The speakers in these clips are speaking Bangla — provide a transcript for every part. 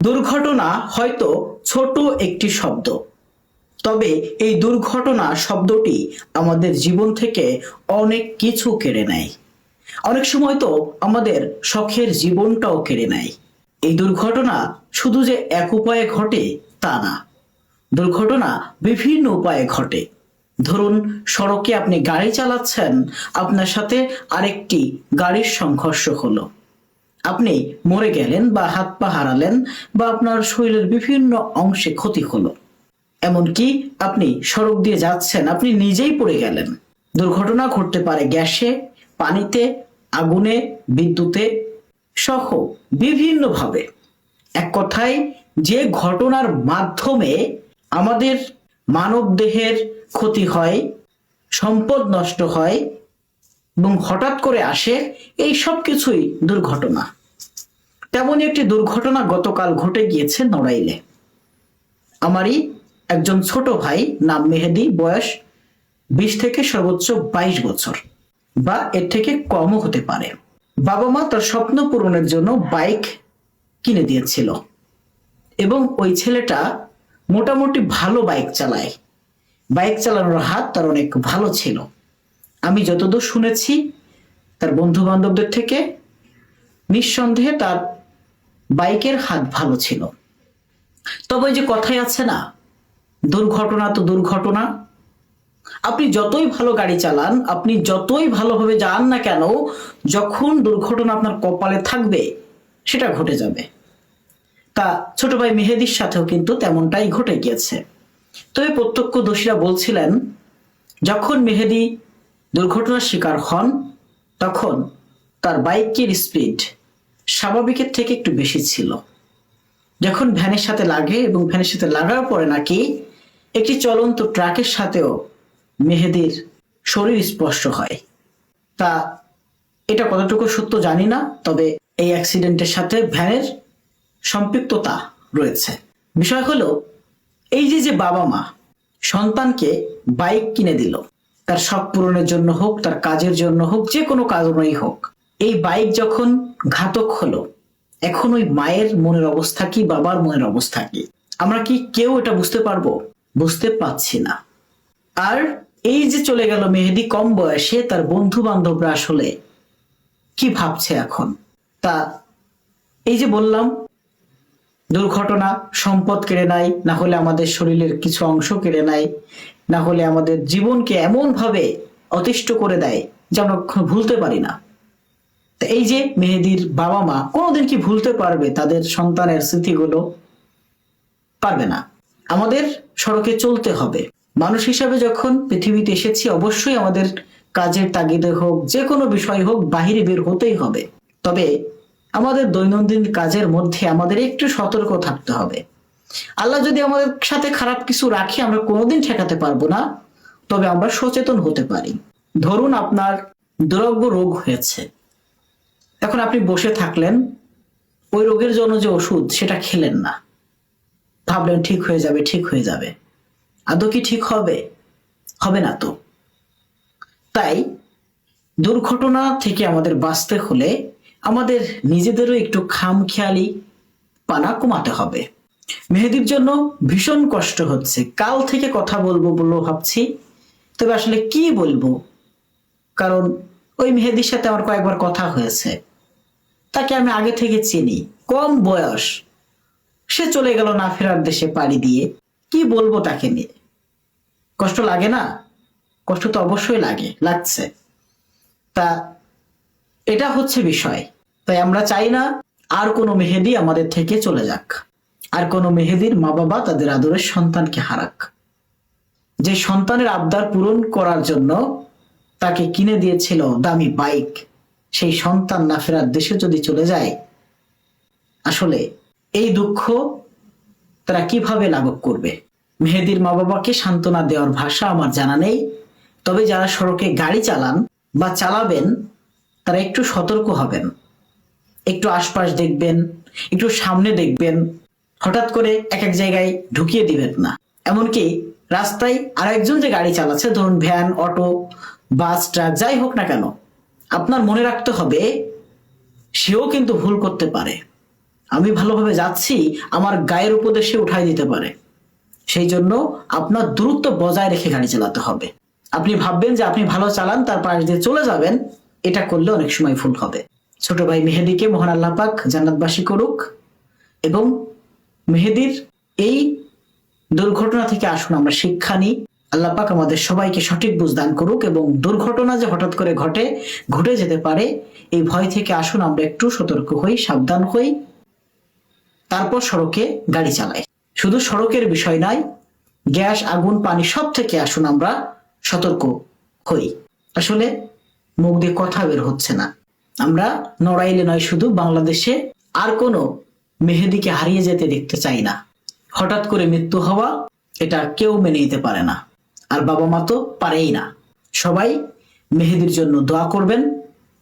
দুর্ঘটনা হয়তো ছোট একটি শব্দ, তবে এই দুর্ঘটনা শব্দটি আমাদের জীবন থেকে অনেক কিছু কেড়ে নেয়। অনেক সময় তো আমাদের শখের জীবনটাও কেড়ে নেয়। এই দুর্ঘটনা শুধু যে এক উপায়ে ঘটে তা না, দুর্ঘটনা বিভিন্ন উপায়ে ঘটে। ধরুন, সড়কে আপনি গাড়ি চালাচ্ছেন, আপনার সাথে আরেকটি গাড়ির সংঘর্ষ হলো, আপনি মরে গেলেন বা হাত পা হারালেন বা আপনার শরীরের বিভিন্ন অংশে ক্ষতি হলো। এমনকি আপনি সড়ক দিয়ে যাচ্ছেন, আপনি নিজেই পড়ে গেলেন। দুর্ঘটনা ঘটতে পারে গ্যাসে, পানিতে, আগুনে, বিদ্যুতে সহ বিভিন্নভাবে। এক কথায়, যে ঘটনার মাধ্যমে আমাদের মানব দেহের ক্ষতি হয়, সম্পদ নষ্ট হয় এবং হঠাৎ করে আসে, এই সব কিছুই দুর্ঘটনা। তেমনই একটি দুর্ঘটনা গতকাল ঘটে গিয়েছে নড়াইলে। আমারই একজন ছোট ভাই, নাম মেহেদি, বয়স 20 থেকে সর্বোচ্চ 22 বছর বা এর থেকে কমও হতে পারে। বাবা মা তার স্বপ্ন পূরণের জন্য বাইক কিনে দিয়েছিল এবং ওই ছেলেটা মোটামুটি ভালো বাইক চালায়। বাইক চালানোর হাত তার অনেক ভালো ছিল। আমি যতদূর শুনেছি তার বন্ধু বান্ধবদের থেকে, নিঃসন্দেহে তার বাইকের হাত ভালো ছিল। তবে যে কথাই আছে না, দুর্ঘটনা তো দুর্ঘটনা। আপনি যতই ভালো গাড়ি চালান, আপনি যতই ভালোভাবে যান না কেন, যখন দুর্ঘটনা আপনার কপালে থাকবে সেটা ঘটে যাবে। তা ছোট ভাই মেহেদির সাথেও কিন্তু তেমনটাই ঘটে গিয়েছে। তবে প্রত্যক্ষদর্শীরা বলছিলেন, যখন মেহেদি দুর্ঘটনার শিকার হন তখন তার বাইকের স্পিড স্বাভাবিকের থেকে একটু বেশি ছিল। যখন ভ্যানের সাথে লাগে এবং ভ্যানের সাথে লাগার পরে নাকি একটি চলন্ত ট্রাকের সাথেও মেহেদির শরীর স্পর্শ হয়। তা এটা কতটুকু সত্য জানি না, তবে এই অ্যাক্সিডেন্টের সাথে ভ্যানের সম্পৃক্ততা রয়েছে। বিষয় হলো, এই যে বাবা মা সন্তানকে বাইক কিনে দিল, তার শখ পূরণের জন্য হোক, তার কাজের জন্য হোক, যে কোনো কারণেই হোক, এই বাইক যখন ঘাতক হলো, এখন ওই মায়ের মনের অবস্থা কি, বাবার মনের অবস্থা কি, আমরা কি কেউ এটা বুঝতে পারবো? বুঝতে পারছি না। আর এই যে চলে গেল মেহেদি কম বয়সে, তার বন্ধু বান্ধবরা আসলে কি ভাবছে এখন? তা এই যে বললাম, দুর্ঘটনা সম্পদ কেড়ে নেয়, না হলে আমাদের শরীরের কিছু অংশ কেড়ে নেয়, না হলে আমাদের জীবনকে এমন ভাবে অতিষ্ঠ করে দেয় যে আমরা ভুলতে পারি না। তা এই যে মেহেদির বাবা মা কোনোদিন কি ভুলতে পারবে তাদের সন্তানের স্মৃতিগুলো? পারবে না। আমাদের সড়কে চলতে হবে। মানুষ হিসাবে যখন পৃথিবীতে এসেছি, অবশ্যই আমাদের কাজের তাগিদে হোক, যে কোনো বিষয় হোক, বাহিরে বের হতেই হবে। তবে আমাদের দৈনন্দিন কাজের মধ্যে আমাদের একটু সতর্ক থাকতে হবে। আল্লাহ যদি আমাদের সাথে খারাপ কিছু রাখে, আমরা কোনোদিন ঠেকাতে পারবো না, তবে আমরা সচেতন হতে পারি। ধরুন, আপনার দুরারোগ্য রোগ হয়েছে, এখন আপনি বসে থাকলেন, ওই রোগের জন্য যে ওষুধ সেটা খেলেন না, ভাবলেন ঠিক হয়ে যাবে, ঠিক হয়ে যাবে। আদৌ কি ঠিক হবে? হবে না তো। তাই দুর্ঘটনা থেকে আমাদের বাঁচতে হলে আমাদের নিজেদেরও একটু খামখেয়ালি পানা কমাতে হবে। মেহেদির জন্য ভীষণ কষ্ট হচ্ছে। কাল থেকে কথা বলবো বলে ভাবছি, তবে আসলে কি বলবো, কারণ ওই মেহেদির সাথে আমার কয়েকবার কথা হয়েছে। তাকে আমি আগে থেকে চিনি, কম বয়স, সে চলে গেল না ফেরার দেশে পাড়ি দিয়ে। কি বলবো তাকে নিয়ে? কষ্ট লাগে না? কষ্ট তো অবশ্যই লাগছে। তা এটা হচ্ছে বিষয়। তাই আমরা চাই না আর কোনো মেহেদি আমাদের থেকে চলে যাক, আর কোনো মেহেদির মা বাবা তাদের আদরের সন্তানকে হারাক। যে সন্তানের আবদার পূরণ করার জন্য তাকে কিনে দিয়েছিল দামি বাইক, সেই সন্তান না ফেরার দেশে যদি চলে যায়, আসলে এই দুঃখ তারা কিভাবে লাঘব করবে? মেহেদির মা বাবাকে সান্ত্বনা দেওয়ার ভাষা আমার জানা নেই। তবে যারা সড়কে গাড়ি চালান বা চালাবেন, তারা একটু সতর্ক হবেন, একটু আশপাশ দেখবেন, একটু সামনে দেখবেন, হঠাৎ করে এক এক জায়গায় ঢুকিয়ে দিবেন না। এমনকি রাস্তায় আর একজন যে গাড়ি চালাচ্ছে, ধরুন ভ্যান, অটো, বাস, ট্রাক, যাই হোক না কেন, আপনার মনে রাখতে হবে সেও কিন্তু ভুল করতে পারে। আমি ভালোভাবে যাচ্ছি, আমার গায়ের উপদেশে উঠাই দিতে পারে। সেই জন্য আপনার দূরত্ব বজায় রেখে গাড়ি চালাতে হবে। আপনি ভাববেন যে আপনি ভালো চালান, তার পাশ দিয়ে চলে যাবেন, এটা করলে অনেক সময় ভুল হবে। ছোট ভাই মেহেদীকে মহান আল্লাহ পাক জান্নাতবাসী করুক, এবং মেহেদীর এই দুর্ঘটনা থেকে আসুন আমরা শিক্ষা নিই। আল্লাহ পাক আমাদের সবাইকে সঠিক বুঝ দান করুক, এবং দুর্ঘটনা যে হঠাৎ করে ঘটে যেতে পারে, এই ভয় থেকে আসুন আমরা একটু সতর্ক হই, সাবধান হই, তারপর সড়কে গাড়ি চালাই। শুধু সড়কের বিষয় নয়, গ্যাস, আগুন, পানি সব থেকে আসুন আমরা সতর্ক হই। আসলে মুখ দিয়ে কথা বের হচ্ছে না। আমরা নড়াইলে নয়, শুধু বাংলাদেশে আর কোনো মেহেদীকে হারিয়ে যেতে দেখতে চাই না। হঠাৎ করে মৃত্যু হওয়া, এটা কেউ মেনে নিতে পারে না, আর বাবা মা তো পারেই না। সবাই মেহেদীর জন্য দোয়া করবেন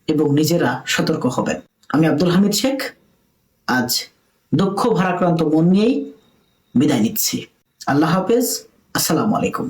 এবং নিজেরা সতর্ক হবেন। আমি আব্দুল হামিদ শেখ আজ দুঃখ ভারাক্রান্ত মন নিয়েই বিদায় নিচ্ছি। আল্লাহ হাফেজ। আসসালামু আলাইকুম।